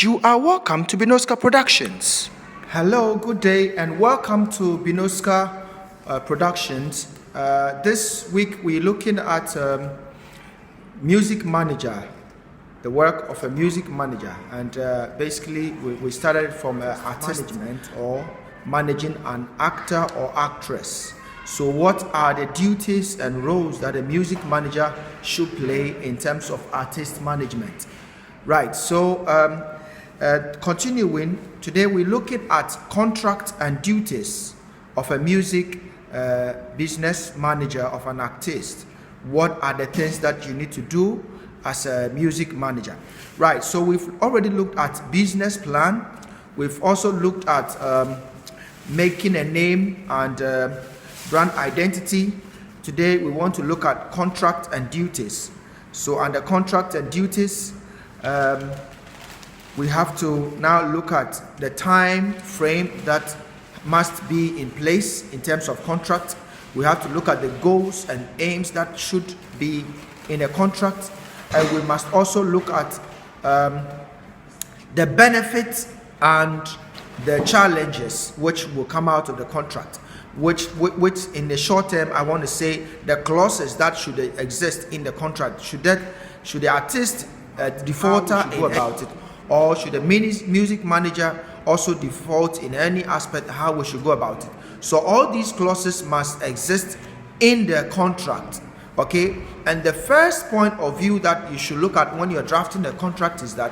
You are welcome to Bnoskka Productions. Hello, good day, and welcome to Bnoskka Productions. This week we're looking at music manager, the work of a music manager, and basically we started from artist management or managing an actor or actress. So what are the duties and roles that a music manager should play in terms of artist management? Right, so continuing, today we're looking at contracts and duties of a music business manager of an artist. What are the things that you need to do as a music manager? Right, so we've already looked at business plan. We've also looked at making a name and brand identity. Today we want to look at contract and duties. So under contract and duties, we have to now look at the time frame that must be in place in terms of contract. We have to look at the goals and aims that should be in a contract, and we must also look at the benefits and the challenges which will come out of the contract, which in the short term I want to say the clauses that should exist in the contract. Should the artist defaulter go about it, or should the music manager also default in any aspect, how we should go about it. So all these clauses must exist in the contract, okay? And the first point of view that you should look at when you're drafting a contract is that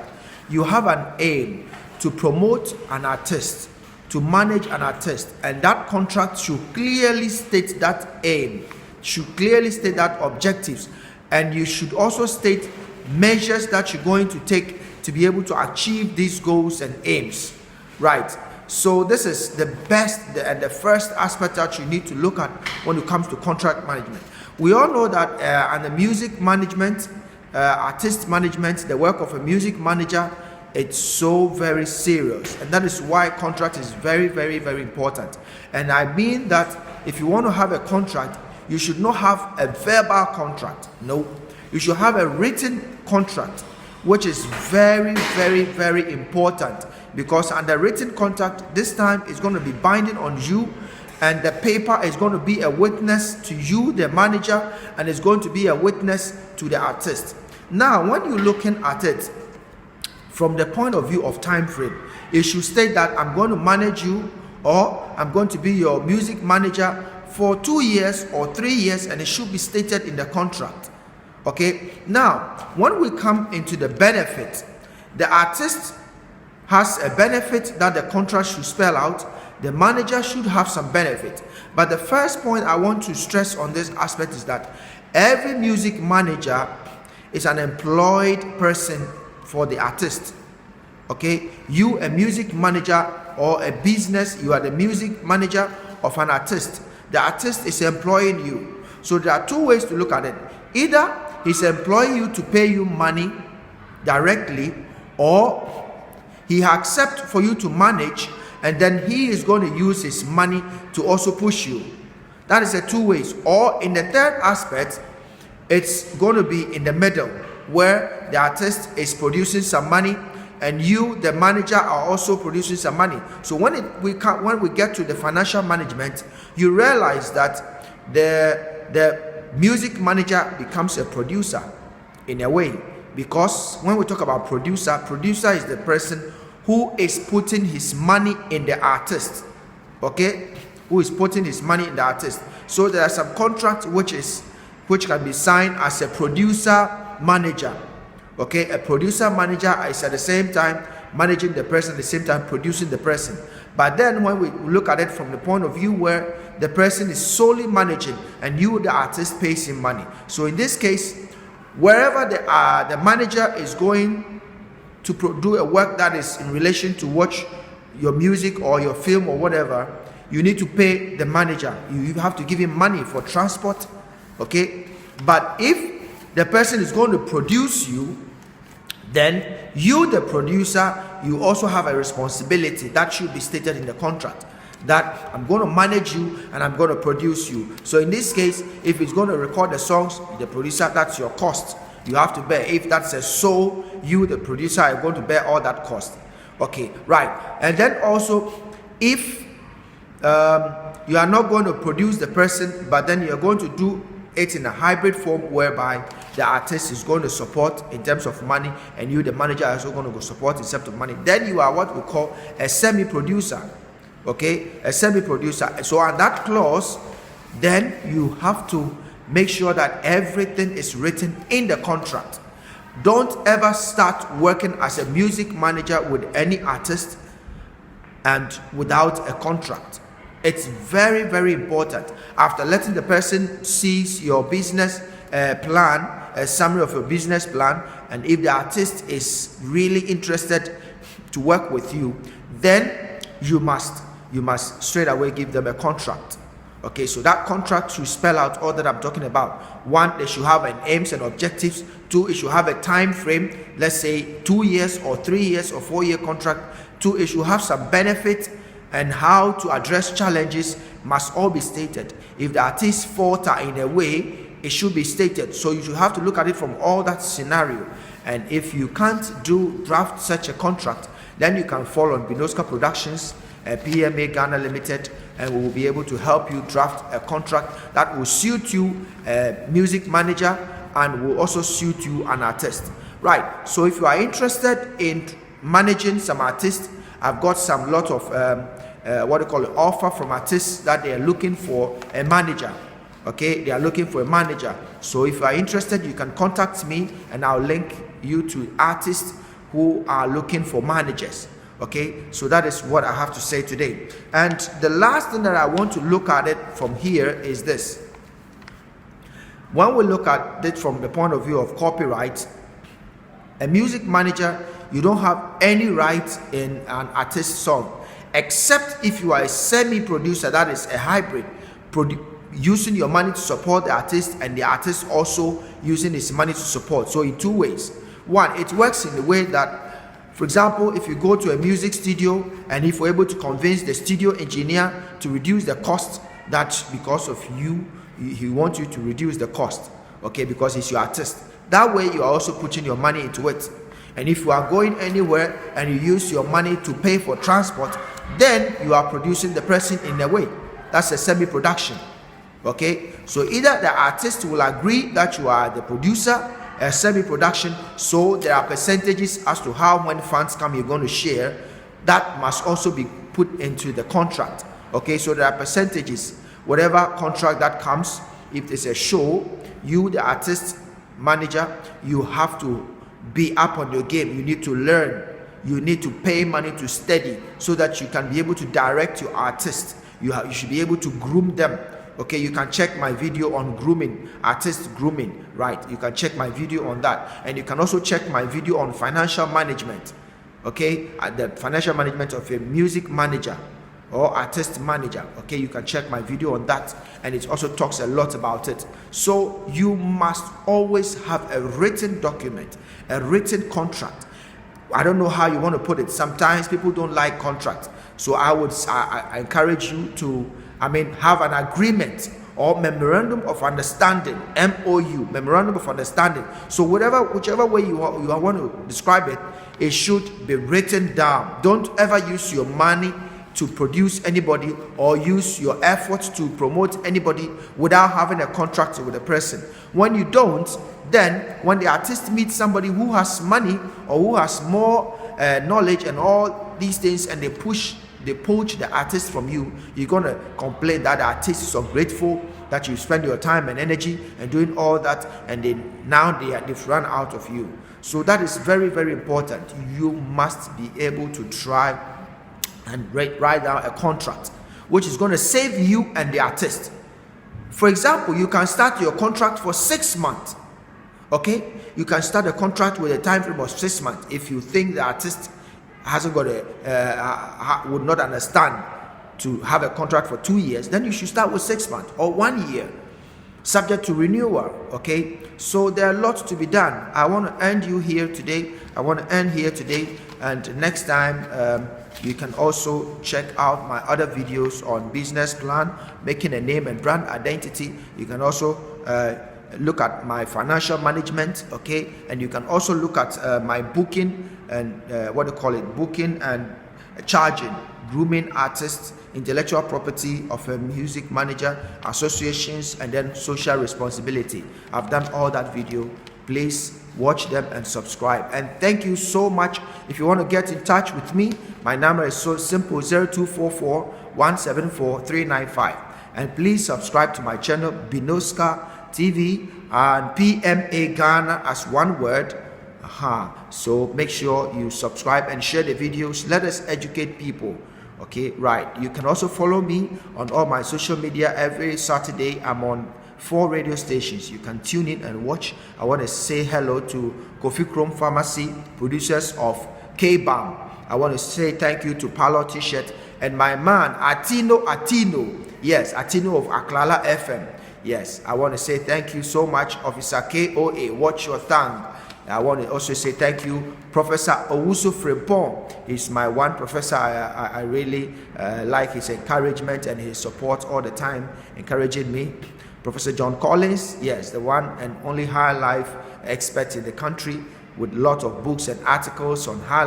you have an aim to promote an artist, to manage an artist, and that contract should clearly state that aim, should clearly state that objectives, and you should also state measures that you're going to take to be able to achieve these goals and aims. Right, so this is the best and the first aspect that you need to look at when it comes to contract management. We all know that under music management, artist management, the work of a music manager, it's so very serious, and that is why contract is very, very, very important. And I mean that if you want to have a contract, you should not have a verbal contract. No, you should have a written contract, which is very, very, very important, because under written contract, this time is going to be binding on you, and the paper is going to be a witness to you, the manager, and it's going to be a witness to the artist. Now, when you're looking at it from the point of view of time frame, it should state that I'm going to manage you, or I'm going to be your music manager for 2 years or 3 years, and it should be stated in the contract. Okay, now when we come into the benefit, the artist has a benefit that the contract should spell out. The manager should have some benefit. But the first point I want to stress on this aspect is that every music manager is an employed person for the artist. Okay, you, a music manager or a business, you are the music manager of an artist. The artist is employing you. So there are two ways to look at it. Either he's employing you to pay you money directly, or he accepts for you to manage, and then he is going to use his money to also push you. That is the two ways. Or in the third aspect, it's going to be in the middle, where the artist is producing some money and you, the manager, are also producing some money. So when we get to the financial management, you realize that the music manager becomes a producer in a way, because when we talk about producer is the person who is putting his money in the artist. Okay, who is putting his money in the artist. So there are some contracts which can be signed as a producer manager. Okay, a producer manager is at the same time managing the person, at the same time producing the person. But then when we look at it from the point of view where the person is solely managing and you, the artist, pays him money. So in this case, wherever the manager is going to do a work that is in relation to watch your music or your film or whatever, you need to pay the manager. You have to give him money for transport. Okay, but if the person is going to produce you, then you, the producer, you also have a responsibility that should be stated in the contract, that I'm going to manage you and I'm going to produce you. So in this case, if it's going to record the songs, the producer, that's your cost. You have to bear. If that's a sole, you, the producer, are going to bear all that cost. Okay, right. And then also, if you are not going to produce the person, but then you're going to do it in a hybrid form whereby the artist is going to support in terms of money and you, the manager, are also going to go support in terms of money, then you are what we call a semi-producer. Okay, a semi-producer. So on that clause, then you have to make sure that everything is written in the contract. Don't ever start working as a music manager with any artist and without a contract. It's very, very important. After letting the person sees your business plan, a summary of your business plan, and if the artist is really interested to work with you, then you must straight away give them a contract. Okay, so that contract should spell out all that I'm talking about. One, they should have an aims and objectives. Two, it should have a time frame, let's say 2 years or 3 years or 4 year contract. Two, it should have some benefit, and how to address challenges must all be stated. If the artist falter in a way, it should be stated. So you should have to look at it from all that scenario. And if you can't draft such a contract, then you can fall on Bnoskka Productions, PMA Ghana Limited, and we will be able to help you draft a contract that will suit you, music manager, and will also suit you, an artist. Right. So if you are interested in managing some artists, I've got some lot of offer from artists that they are looking for a manager. Okay, they are looking for a manager. So if you are interested, you can contact me and I'll link you to artists who are looking for managers. Okay, so that is what I have to say today. And the last thing that I want to look at it from here is this. When we look at it from the point of view of copyright, a music manager, you don't have any right in an artist's song, except if you are a semi-producer, that is a hybrid, using your money to support the artist and the artist also using his money to support. So in two ways. One, it works in the way that, for example, if you go to a music studio and if we're able to convince the studio engineer to reduce the cost, that because of you, he wants you to reduce the cost, okay, because he's your artist. That way you are also putting your money into it. And if you are going anywhere and you use your money to pay for transport, then you are producing the person in a way. That's a semi-production. Okay, so either the artist will agree that you are the producer, a semi-production, so there are percentages as to how when funds come you're going to share. That must also be put into the contract. Okay, so there are percentages. Whatever contract that comes, if it's a show, you, the artist manager, you have to be up on your game. You need to learn. You need to pay money to study so that you can be able to direct your artist. You should be able to groom them. Okay, you can check my video on grooming, artist grooming, right? You can check my video on that. And you can also check my video on financial management. Okay, the financial management of a music manager or artist manager. Okay, you can check my video on that, and it also talks a lot about it. So you must always have a written document, a written contract. I don't know how you want to put it. Sometimes people don't like contracts, so I encourage you to have an agreement or memorandum of understanding, MOU, memorandum of understanding. So whichever way you want to describe it, it should be written down. Don't ever use your money to produce anybody or use your efforts to promote anybody without having a contract with a person. When you don't, then when the artist meets somebody who has money or who has more knowledge and all these things, and they poach the artist from you, you're going to complain that the artist is ungrateful, that you spend your time and energy and doing all that, and they've run out of you. So that is very, very important. You must be able to try and write down a contract which is going to save you and the artist. For example, you can start your contract for 6 months. Okay, you can start a contract with a time frame of 6 months. If you think the artist hasn't got would not understand to have a contract for 2 years, then you should start with 6 months or 1 year, subject to renewal. Okay, so there are lots to be done. I want to end here today, and next time you can also check out my other videos on business plan, making a name and brand identity. You can also look at my financial management, okay, and you can also look at my booking and booking and charging, grooming artists, intellectual property of a music manager, associations, and then social responsibility. I've done all that video. Please watch them and subscribe. And thank you so much. If you want to get in touch with me, my number is so simple: 0244 174 395. And please subscribe to my channel, Bnoskka TV, and PMA Ghana as one word. So make sure you subscribe and share the videos. Let us educate people. Okay, right. You can also follow me on all my social media. Every Saturday I'm on 4 radio stations. You can tune in and watch. I want to say hello to Kofi Chrome Pharmacy, producers of K-Bam. I want to say thank you to Palo T-shirt and my man Atino. Yes, Atino of Aklala FM. Yes, I want to say thank you so much, Officer KOA. Watch your tongue. I want to also say thank you, Professor Owusu Frimpong. He's my one professor. I really like his encouragement and his support all the time, encouraging me. Professor John Collins, yes, the one and only high life expert in the country, with a lot of books and articles on high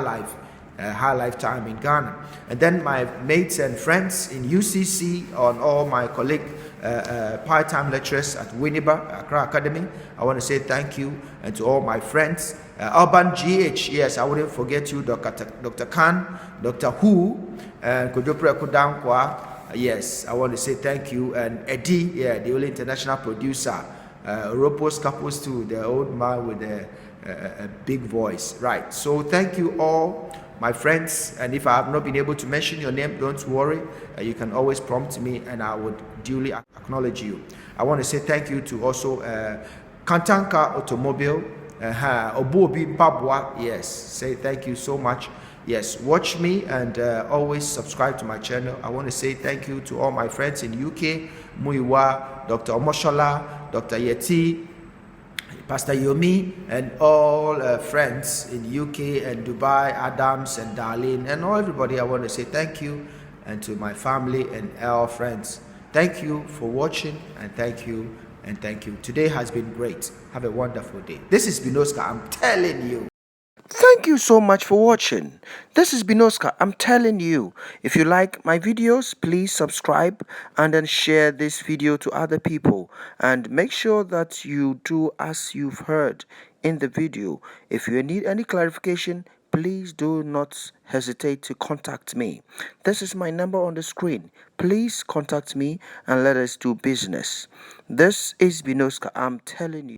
lifetime in Ghana. And then my mates and friends in UCC, on all my colleague part-time lecturers at Winneba Accra Academy. I want to say thank you, and to all my friends. Urban GH, yes, I wouldn't forget you, Dr. Khan, Dr. Hu, and Kodopre Kodankwa. Yes, I want to say thank you. And Eddie, yeah, the only international producer. Ropos Couples too, the old man with a big voice. Right, so thank you all, my friends. And if I have not been able to mention your name, don't worry. You can always prompt me and I would duly acknowledge you. I want to say thank you to also Kantanka Automobile, Obuobi Babwa. Yes, say thank you so much. Yes, watch me and always subscribe to my channel. I want to say thank you to all my friends in UK, Muiwa, Dr. Omoshola, Dr. Yeti, Pastor Yomi, and all friends in UK and Dubai, Adams and Darlene, and all everybody. I want to say thank you, and to my family and all friends. Thank you for watching, and thank you, and thank you. Today has been great. Have a wonderful day. This is Bnoskka, I'm telling you. Thank you so much for watching. This is Bnoskka. I'm telling you, if you like my videos, please subscribe and then share this video to other people. And make sure that you do as you've heard in the video. If you need any clarification, please do not hesitate to contact me. This is my number on the screen. Please contact me and let us do business. This is Bnoskka. I'm telling you.